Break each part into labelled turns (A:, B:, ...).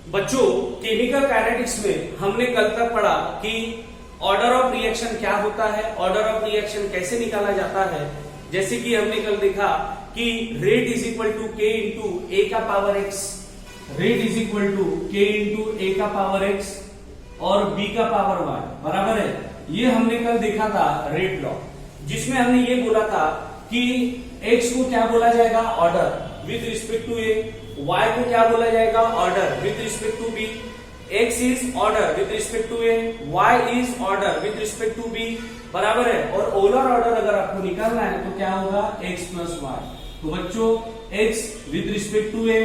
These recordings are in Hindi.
A: बच्चों, केमिकल काइनेटिक्स में हमने कल तक पढ़ा कि ऑर्डर ऑफ रिएक्शन क्या होता है, ऑर्डर ऑफ रिएक्शन कैसे निकाला जाता है। जैसे कि हमने कल देखा कि rate is equal to k into a का power x, rate is equal to k into a का पावर एक्स और बी का पावर वाई, बराबर है। ये हमने कल देखा था रेट लॉ, जिसमें हमने ये बोला था कि एक्स को क्या बोला जाएगा, order with respect to a, y को क्या बोला जाएगा, order with respect to b, x is order with respect to a, y is order with respect to b, बराबर है। और ओलर ऑर्डर अगर आपको निकालना है तो क्या होगा, x प्लस वाई। तो बच्चों x with respect to a,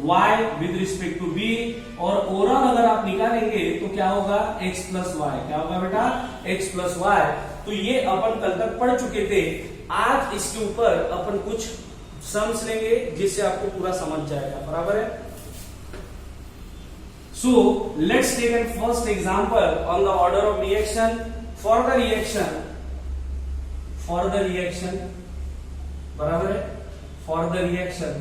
A: y with respect to b, और ओवरऑल अगर आप निकालेंगे तो क्या होगा, x प्लस वाई। क्या होगा बेटा, x प्लस वाई। तो ये अपन कल तक पढ़ चुके थे। आज इसके ऊपर अपन कुछ सम्स लेंगे जिससे आपको पूरा समझ जाएगा, बराबर है। So let's take an first example on the order of reaction. For the reaction, बराबर है, for the reaction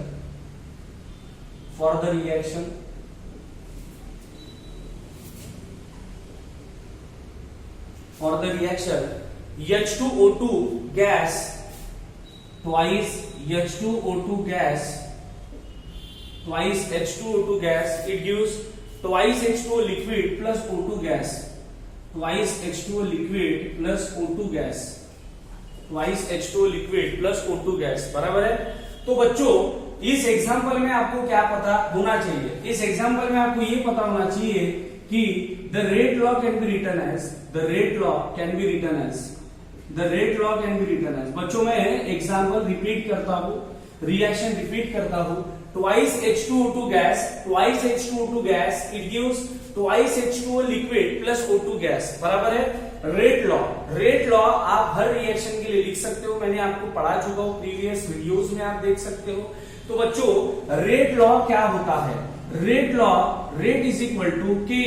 A: H2O2 gas twice H2O2 gas, it gives twice H2O liquid plus O2 gas, twice H2O liquid plus O2 gas, twice H2O liquid plus O2 gas, बराबर है। तो बच्चों, इस एग्जांपल में आपको क्या पता होना चाहिए, इस एग्जांपल में आपको ये पता होना चाहिए कि the rate law can be written as, बच्चों मैं एग्जांपल रिपीट करता हूं, रिएक्शन रिपीट करता हूं। twice H2O2 gas it gives twice H2O liquid plus O2 gas, बराबर है। रेट लॉ आप हर रिएक्शन के लिए लिख सकते हो, मैंने आपको पढ़ा चुका हूं, प्रीवियस वीडियोस में आप देख सकते हो। तो बच्चों, रेट लॉ क्या होता है, rate is equal to k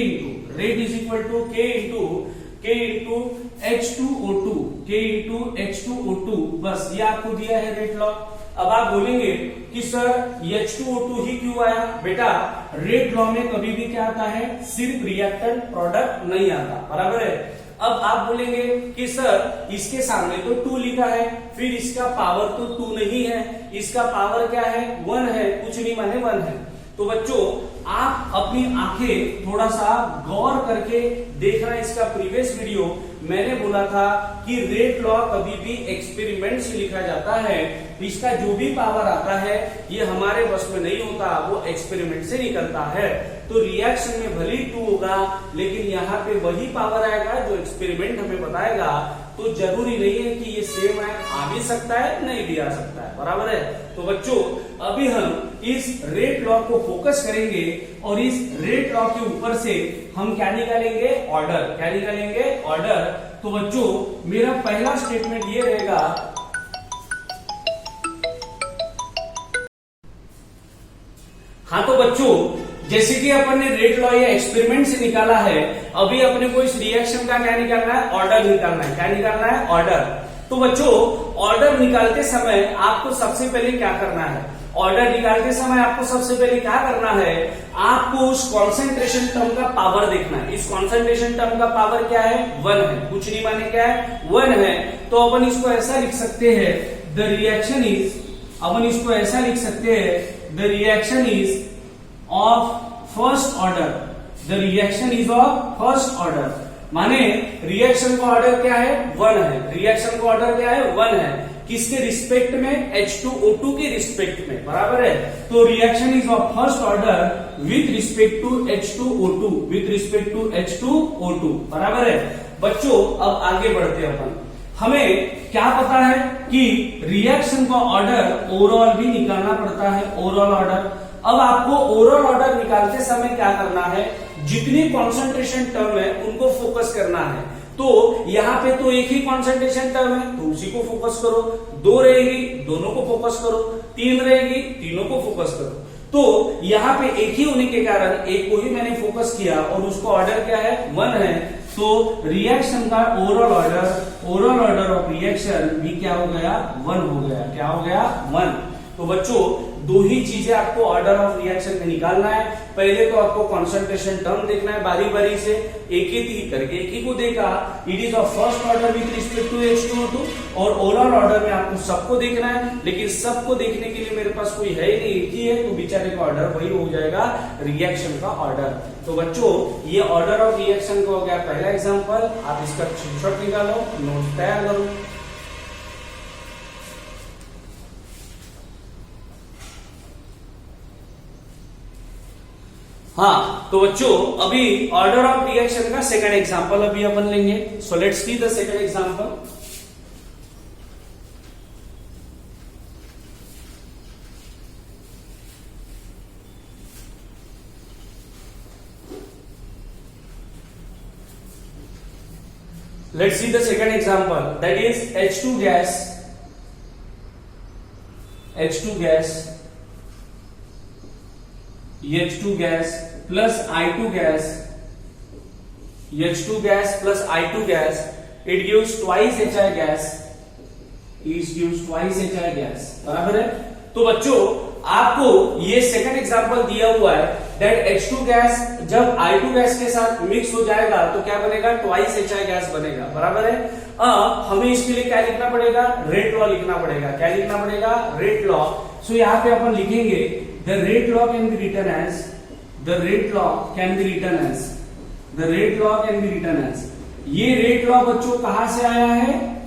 A: into H2O2, बस ये आपको दिया है रेट लॉ। अब आप बोलेंगे कि सर H2O2 ही क्यों आया, बेटा रेट लॉ में कभी भी क्या आता है, सिर्फ रिएक्टेंट प्रोडक्ट नहीं आता, बराबर है। अब आप बोलेंगे कि सर इसके सामने तो 2 लिखा है, फिर इसका पावर तो 2 नहीं है, इसका पावर क्या है, 1 है, कुछ नहीं माने 1 है। तो बच्चों, आप अपनी आंखें थोड़ा सा गौर करके देखना इसका प्रीवियस वीडियो। मैंने बोला था कि रेट लॉ कभी भी एक्सपेरिमेंट से लिखा जाता है, इसका जो भी पावर आता है ये हमारे बस में नहीं होता, वो एक्सपेरिमेंट से निकलता है। तो रिएक्शन में भले ही 2 होगा, लेकिन यहाँ पे वही पावर आएगा जो एक्सपेरिमेंट हमें बताएगा। तो जरूरी नहीं है कि ये सेम है, आ भी सकता है, नहीं भी आ सकता है, बराबर है। तो बच्चों, अभी हम इस रेट लॉ को फोकस करेंगे और इस रेट लॉ के ऊपर से हम क्या निकालेंगे, ऑर्डर। तो बच्चों, मेरा पहला स्टेटमेंट ये रहेगा, हाँ तो बच्चों, जैसे कि अपन ने रेट लॉ या एक्सपेरिमेंट से निकाला है, अभी अपने को इस रिएक्शन का क्या निकालना है, ऑर्डर निकालना है। क्या निकालना है, ऑर्डर। तो बच्चों, ऑर्डर निकालते समय आपको सबसे पहले क्या करना है, आपको उस कॉन्सेंट्रेशन टर्म का पावर देखना है। इस कॉन्सेंट्रेशन टर्म का पावर क्या है, 1 है, कुछ नहीं माने क्या है, 1 है। तो अपन इसको ऐसा लिख सकते हैं, the reaction is of first order, माने रिएक्शन का ऑर्डर क्या है, 1 है, किसके रिस्पेक्ट में, H2O2 के रिस्पेक्ट में, बराबर है। तो reaction is of first order with respect to H2O2, बराबर है। बच्चों, अब आगे बढ़ते हैं अपन। हमें क्या पता है कि रिएक्शन का ऑर्डर ओवरऑल भी निकालना पड़ता है, ओवरऑल ऑर्डर। अब आपको ओवरऑल ऑर्डर निकालते समय क्या करना है, जितनी कॉन्सेंट्रेशन टर्म है उनको फोकस करना है। तो यहाँ पे तो एक ही कॉन्सेंट्रेशन टर्म है, तो उसी को फोकस करो। 2 रहेगी, दोनों को फोकस करो। 3 रहेगी, तीनों को फोकस करो। तो यहाँ पे एक ही होने के कारण एक को ही मैंने फोकस किया और उसको ऑर्डर क्या है, 1 है। तो रिएक्शन का ओवरऑल ऑर्डर ऑफ रिएक्शन भी क्या हो गया, 1 हो गया। क्या हो गया, 1। तो बच्चों, दो ही चीजें आपको ऑर्डर ऑफ रिएक्शन में निकालना है। पहले तो आपको कॉन्सेंट्रेशन टर्म देखना है बारी बारी से, एक ही करके एक ही को देखा, it is of first order with respect to H2O2, और ओवरऑल ऑर्डर में आपको सबको देखना है, लेकिन सबको देखने के लिए मेरे पास कोई है ही नहीं, एक ही है, तो बेचारे का ऑर्डर वही हो जाएगा रिएक्शन का ऑर्डर। तो बच्चों ये ऑर्डर ऑफ रिएक्शन का हो गया पहला एग्जांपल। आप इसका स्क्रीनशॉट निकालो, नोट तैयार करो। हाँ, तो बच्चों अभी ऑर्डर ऑफ रिएक्शन का सेकंड एग्जांपल अभी अपन लेंगे। So let's see the second example. Let's see the second example, that is H2 gas plus I2 gas, H2 gas plus I2 gas, it gives twice HI gas, बराबर है। तो बच्चों आपको ये सेकंड एग्जांपल दिया हुआ है दैट H2 गैस जब I2 गैस के साथ मिक्स हो जाएगा तो क्या बनेगा, ट्वाइस HI गैस बनेगा, बराबर है। हमें इसके लिए क्या लिखना पड़ेगा, रेट लॉ लिखना पड़ेगा। क्या लिखना पड़ेगा, रेट लॉ। सो यहाँ पे अपन लिखेंगे the rate law can be written as, ये रेट लॉ बच्चों कहां से आया है,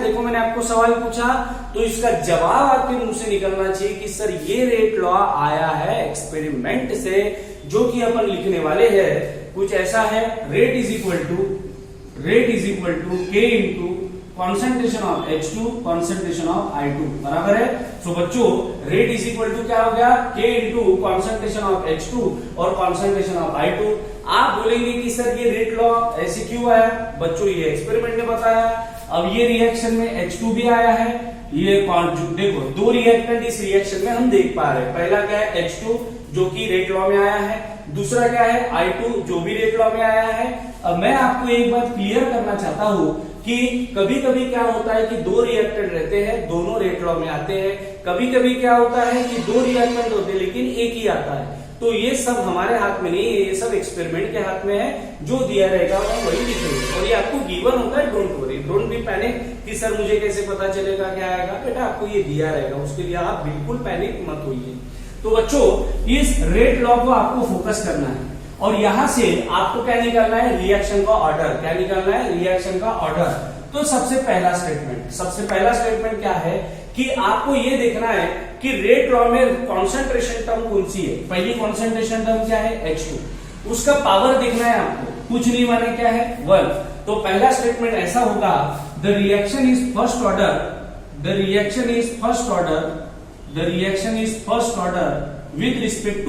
A: देखो मैंने आपको सवाल पूछा तो इसका जवाब आपके मुंह से निकलना चाहिए कि सर ये रेट लॉ आया है एक्सपेरिमेंट से, जो कि अपन लिखने वाले हैं। कुछ ऐसा है, rate is equal to K into concentration of H2 concentration of I2, बराबर है। सो बच्चों रेट इज इक्वल टू क्या हो गया, K into concentration of H2 और कॉन्सेंट्रेशन ऑफ I2। आप बोलेंगे कि सर ये रेट लॉ ऐसे क्यों आया, बच्चों ये एक्सपेरिमेंट ने बताया। अब ये रिएक्शन में H2 भी आया है, ये देखो दो रिएक्टेंट इस रिएक्शन में हम देख पा रहे हैं। पहला क्या है, H2 जो कि रेट लॉ में आया है, दूसरा क्या है, I2 जो भी रेट लॉ में आया है। अब मैं आपको एक बात क्लियर करना चाहता हूं कि कभी कभी क्या होता है कि दो रिएक्टेंट रहते हैं, दोनों रेट लॉ में आते हैं। कभी कभी क्या होता है कि दो रिएक्टेंट होते हैं लेकिन एक ही आता है। तो ये सब हमारे हाथ में नहीं है, ये सब एक्सपेरिमेंट के हाथ में है। जो दिया रहेगा हम वही लिखेंगे, और ये आपको गिवन होता है। Don't worry, don't be panic कि सर मुझे कैसे पता चलेगा क्या आएगा। बेटा आपको ये दिया रहेगा, उसके लिए आप बिल्कुल पैनिक मत होइए। तो बच्चों इस रेट लॉ को आपको फोकस करना है, और यहां से आपको क्या निकालना है, रिएक्शन का ऑर्डर। क्या निकालना है, रिएक्शन का ऑर्डर। तो सबसे पहला स्टेटमेंट क्या है कि आपको ये देखना है कि रेट लॉ में कॉन्सेंट्रेशन टर्म कौन सी है। पहली कॉन्सेंट्रेशन टर्म क्या है, H2, उसका पावर देखना है आपको, कुछ नहीं माने क्या है, 1। तो पहला स्टेटमेंट ऐसा होगा, the reaction is first order with respect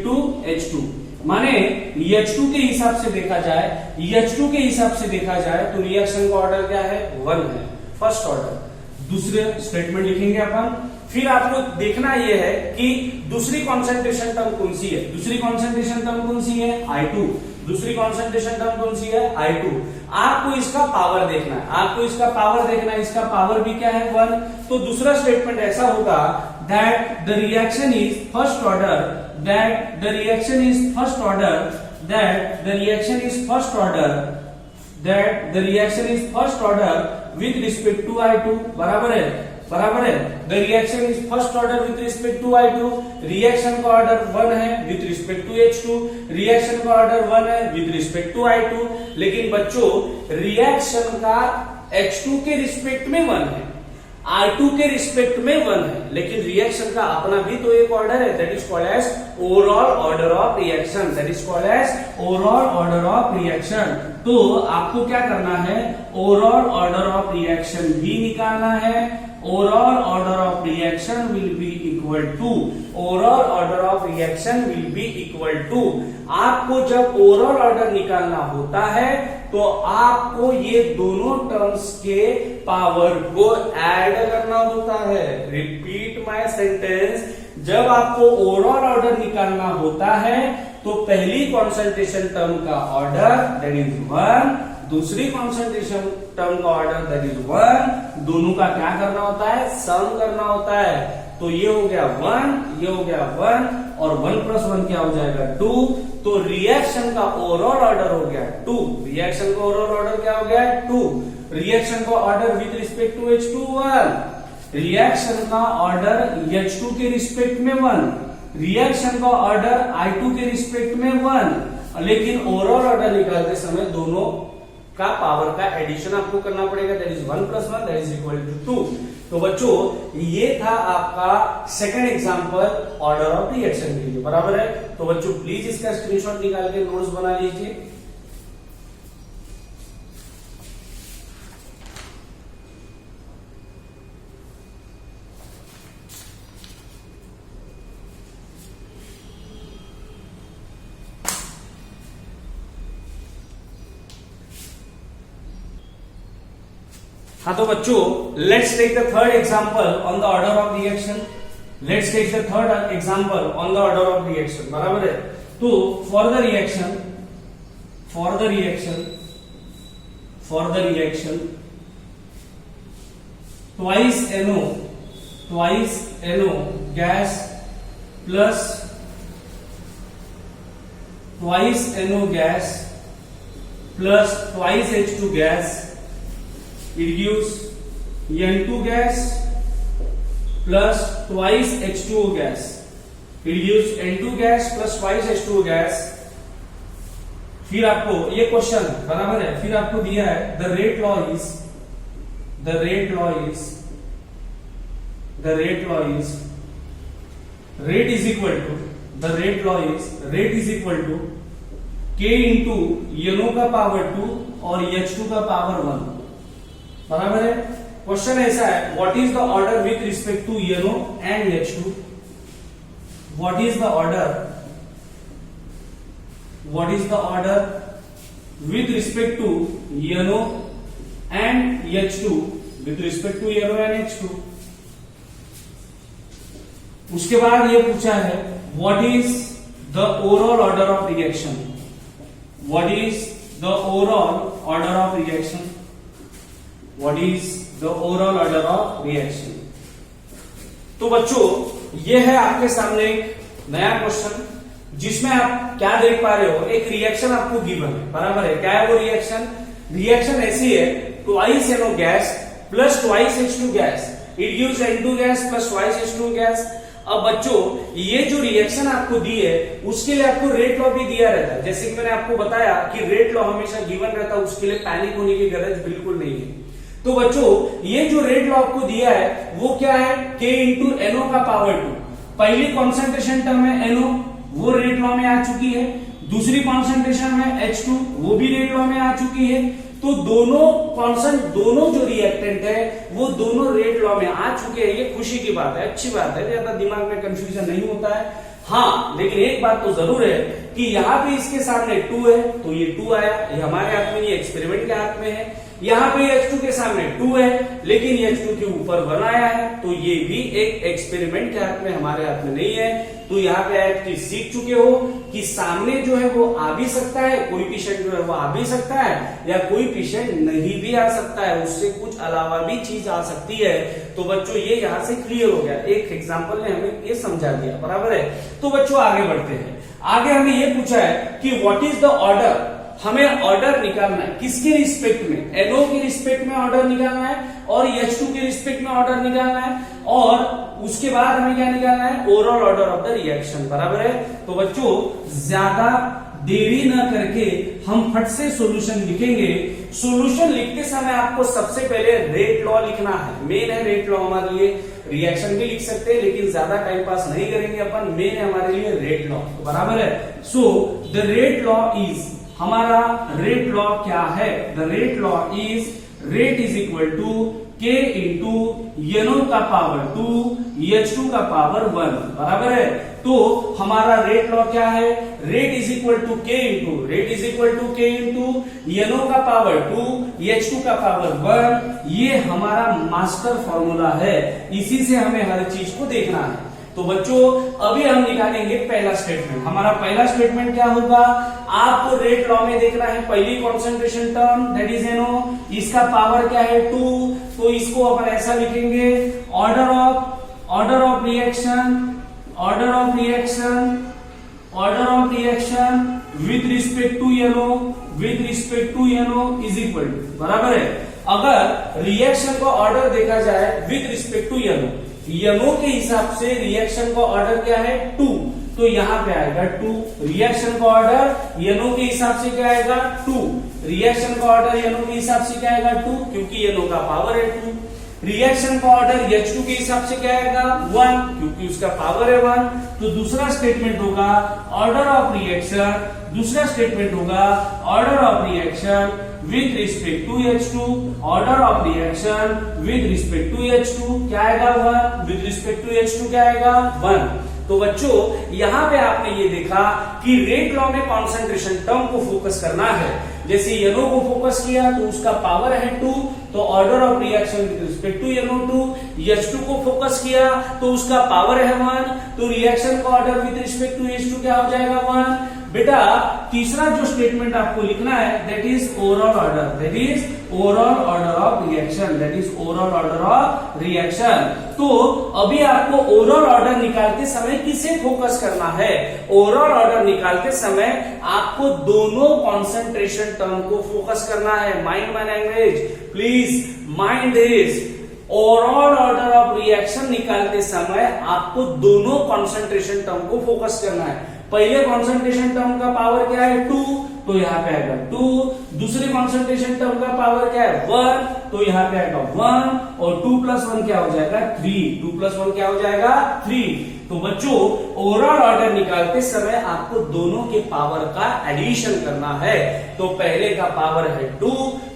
A: to H2, माने H2 के हिसाब से देखा जाए, तो रिएक्शन का ऑर्डर क्या है, 1 है, फर्स्ट ऑर्डर। दूसरे स्टेटमेंट लिखेंगे अपन। फिर आपको देखना यह है कि दूसरी कॉन्सेंट्रेशन टर्म कौन सी है, I2। दूसरी कॉन्सेंट्रेशन टर्म कौन सी है, I2। आपको इसका पावर देखना है, इसका पावर भी क्या है, 1। तो दूसरा स्टेटमेंट ऐसा होगा that the reaction is first order with respect to I2, बराबर है। The reaction is first order with respect to I2, reaction का ऑर्डर 1 है with respect to H2, रिएक्शन का ऑर्डर 1 है with respect to I2। लेकिन बच्चों रिएक्शन का H2 के रिस्पेक्ट में 1 है, I2 के रिस्पेक्ट में 1 है, लेकिन रिएक्शन का अपना भी तो एक ऑर्डर है, that is called as overall order of reaction. तो आपको क्या करना है, ओवरऑल ऑर्डर ऑफ रिएक्शन भी निकालना है। Overall order of reaction will be equal to आपको जब ओवरऑल ऑर्डर निकालना होता है तो आपको ये दोनों टर्म्स के पावर को ऐड करना होता है। रिपीट माय सेंटेंस, जब आपको ओवरऑल ऑर्डर निकालना होता है तो पहली कॉन्सेंट्रेशन टर्म का ऑर्डर दैट इज 1, दूसरी कॉन्सेंट्रेशन टर्म का ऑर्डर दैट इज 1, दोनों का क्या करना होता है, सम करना होता है। तो ये हो गया 1, ये हो गया 1 और 1 + 1 क्या हो जाएगा 2। तो रिएक्शन का ओवरऑल ऑर्डर हो गया 2। रिएक्शन का ओवरऑल ऑर्डर क्या हो गया 2। रिएक्शन का order with respect to H2 1, reaction का ऑर्डर H2 के रिस्पेक्ट में 1, रिएक्शन का ऑर्डर I2 के रिस्पेक्ट में 1, लेकिन ओवरऑल ऑर्डर निकालते समय दोनों का पावर का एडिशन आपको करना पड़ेगा, that is 1 + 1 that is equal to 2। तो बच्चों ये था आपका second example order of reaction के लिए, बराबर है। तो बच्चों प्लीज इसका स्क्रीनशॉट निकाल के नोट्स बना लीजिए। हाँ तो बच्चों let's take the third example on the order of reaction. Let's take the third example on the order of reaction, बराबर है। तो for the reaction twice NO gas plus twice NO gas plus twice H2 gas, it gives N2 gas plus twice H2O gas. It gives N2 gas plus twice H2O gas. फिर आपको ये क्वेश्चन बराबर है, फिर आपको दिया है the rate law is rate is equal to K into NO का पावर 2 और H2 का पावर 1, बराबर है। क्वेश्चन ऐसा है what is the order with respect to NO and H2, what is the order with respect to NO and H2, with respect to NO and H2। उसके बाद ये पूछा है what is the overall order of reaction, what is the overall order of reaction, What is the overall order of reaction? तो बच्चों ये है आपके सामने एक नया क्वेश्चन जिसमें आप क्या देख पा रहे हो, एक रिएक्शन आपको गिवन है, बराबर है। क्या है वो रिएक्शन ऐसी है twice NO gas plus twice H2 gas, it gives N2 gas plus twice H2 gas. अब बच्चों ये जो रिएक्शन आपको दी है उसके लिए आपको रेट लॉ भी दिया रहता है, जैसे कि मैंने आपको बताया कि रेट लॉ हमेशा गिवन रहता है, उसके लिए पैनिक होने की गरज बिल्कुल नहीं है। तो बच्चों ये जो रेट लॉ आपको दिया है वो क्या है, K इंटू NO का पावर 2। पहली कॉन्सेंट्रेशन टर्म है NO, वो रेट लॉ में आ चुकी है। दूसरी कॉन्सेंट्रेशन में H2, वो भी रेट लॉ में आ चुकी है। तो दोनों जो रिएक्टेंट है वो दोनों रेट लॉ में आ चुके हैं। ये खुशी की बात है, अच्छी बात है, ज्यादा दिमाग में कंफ्यूजन नहीं होता है। हाँ लेकिन एक बात तो जरूर है कि यहाँ पे इसके सामने 2 है तो ये 2 आया, ये हमारे हाथ में, ये एक्सपेरिमेंट के हाथ में है। यहाँ पे H2 के सामने 2 है लेकिन H2 के ऊपर 1 आया है, तो ये भी एक एक्सपेरिमेंट के हाथ में, हमारे हाथ में नहीं है। तो यहाँ पे आप सीख चुके हो कि सामने जो है वो आ भी सकता है, कोई पेशेंट जो है वो आ भी सकता है, या कोई पेशेंट नहीं भी आ सकता है, उससे कुछ अलावा भी चीज आ सकती है। तो बच्चों ये यहाँ से क्लियर हो गया, एक एग्जाम्पल ने हमें ये समझा दिया, बराबर है। तो बच्चों आगे बढ़ते हैं। आगे हमें ये पूछा है कि व्हाट इज द ऑर्डर, हमें ऑर्डर निकालना है किसके रिस्पेक्ट में, NO के रिस्पेक्ट में ऑर्डर निकालना है और H2 के रिस्पेक्ट में ऑर्डर निकालना है, और उसके बाद हमें क्या निकालना है, overall order of the reaction, बराबर है। तो बच्चों ज्यादा देरी न करके हम फट से सॉल्यूशन लिखेंगे। सॉल्यूशन लिखते समय आपको सबसे पहले रेट लॉ लिखना है, मेन है रेट लॉ हमारे लिए। रिएक्शन भी लिख सकते हैं लेकिन ज्यादा टाइम पास नहीं करेंगे अपन, मेन है हमारे लिए रेट लॉ, बराबर है। So the rate law is, हमारा रेट लॉ क्या है, the rate law is rate is equal to K into NO का पावर 2 H2 का पावर 1, बराबर है। तो हमारा रेट लॉ क्या है, rate is equal to K into NO का पावर 2 H2 का पावर 1। ये हमारा मास्टर फॉर्मूला है, इसी से हमें हर चीज को देखना है। तो बच्चों अभी हम निकालेंगे पहला स्टेटमेंट। हमारा पहला स्टेटमेंट क्या होगा, आपको रेट लॉ में देखना है पहली concentration term that is NO, इसका पावर क्या है 2, तो इसको अपन ऐसा लिखेंगे order of reaction with respect to NO is equal to, बराबर है। अगर रिएक्शन का ऑर्डर देखा जाए विथ रिस्पेक्ट टू NO के हिसाब से रिएक्शन का ऑर्डर क्या है 2, तो यहां पे आएगा 2। रिएक्शन का ऑर्डर NO के हिसाब से क्या आएगा 2, रिएक्शन का ऑर्डर NO के हिसाब से क्या आएगा 2, क्योंकि NO का पावर है 2। रिएक्शन का ऑर्डर H2 के हिसाब से क्या आएगा 1, क्योंकि उसका पावर है 1। तो दूसरा स्टेटमेंट होगा order of reaction with respect to H2, order of reaction with respect to H2 क्या आएगा 1, विथ रिस्पेक्ट टू H2 क्या आएगा 1। तो बच्चों यहां पे आपने ये देखा कि रेट लॉ में कॉन्सेंट्रेशन टर्म को फोकस करना है। जैसे NO को फोकस किया तो उसका पावर है 2, तो order of reaction with respect to NO2। H2 को फोकस किया तो उसका पावर है 1, तो रिएक्शन का order with respect to H2 क्या हो जाएगा 1। बेटा तीसरा जो स्टेटमेंट आपको लिखना है that is overall order of reaction. तो अभी आपको ओवरऑल ऑर्डर निकालते समय किसे फोकस करना है, ओवरऑल ऑर्डर निकालते समय आपको दोनों कॉन्सेंट्रेशन टर्म को फोकस करना है। Mind my language, please mind this. Overall order of reaction निकालते समय आपको दोनों कॉन्सेंट्रेशन टर्म को फोकस करना है। पहले कॉन्सेंट्रेशन टर्म का पावर क्या है 2, तो यहाँ पे आएगा 2। दूसरे कॉन्सेंट्रेशन टर्म का पावर क्या है 1, तो यहाँ पे आएगा 1, और 2 + 1 क्या हो जाएगा 3, 2 + 1 क्या हो जाएगा 3। तो बच्चों ओवरऑल ऑर्डर निकालते समय आपको दोनों के पावर का एडिशन करना है। तो पहले का पावर है 2,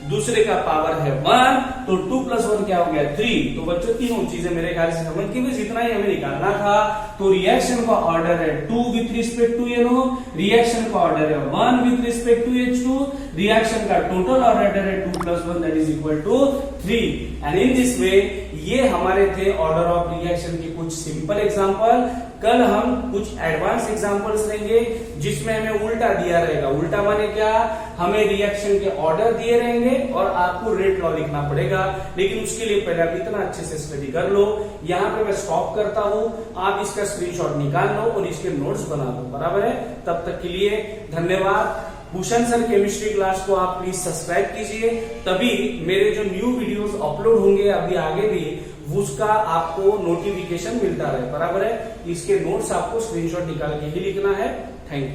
A: दूसरे का पावर है 1, तो 2 + 1 क्या हो गया 3। तो बच्चों तीनों चीजें मेरे ख्याल से समझ के भी जितना ही हमें निकालना था। तो रिएक्शन का ऑर्डर है 2 विथ रिस्पेक्ट टू NO, रिएक्शन का ऑर्डर है 1 विथ रिस्पेक्ट टू H2, रिएक्शन का टोटल ऑर्डर है 2 + 1 that is equal to 3। And in this way ये हमारे थे ऑर्डर ऑफ रिएक्शन के कुछ सिंपल एग्जांपल। कल हम कुछ एडवांस एग्जांपल्स लेंगे जिसमें हमें उल्टा दिया रहेगा। उल्टा माने क्या, हमें रिएक्शन के ऑर्डर दिए रहेंगे और आपको रेट लॉ लिखना पड़ेगा। लेकिन उसके लिए पहले आप इतना अच्छे से स्टडी कर लो। यहाँ पे मैं स्टॉप करता हूँ, आप इसका स्क्रीनशॉट निकाल लो और इसके नोट्स बना लो, बराबर है। तब तक के लिए धन्यवाद। भूषण सर केमिस्ट्री क्लास को आप प्लीज सब्सक्राइब कीजिए, तभी मेरे जो न्यू वीडियोस अपलोड होंगे अभी आगे भी उसका आपको नोटिफिकेशन मिलता रहे, बराबर है। इसके नोट्स आपको स्क्रीनशॉट निकाल के ही लिखना है। Thank you.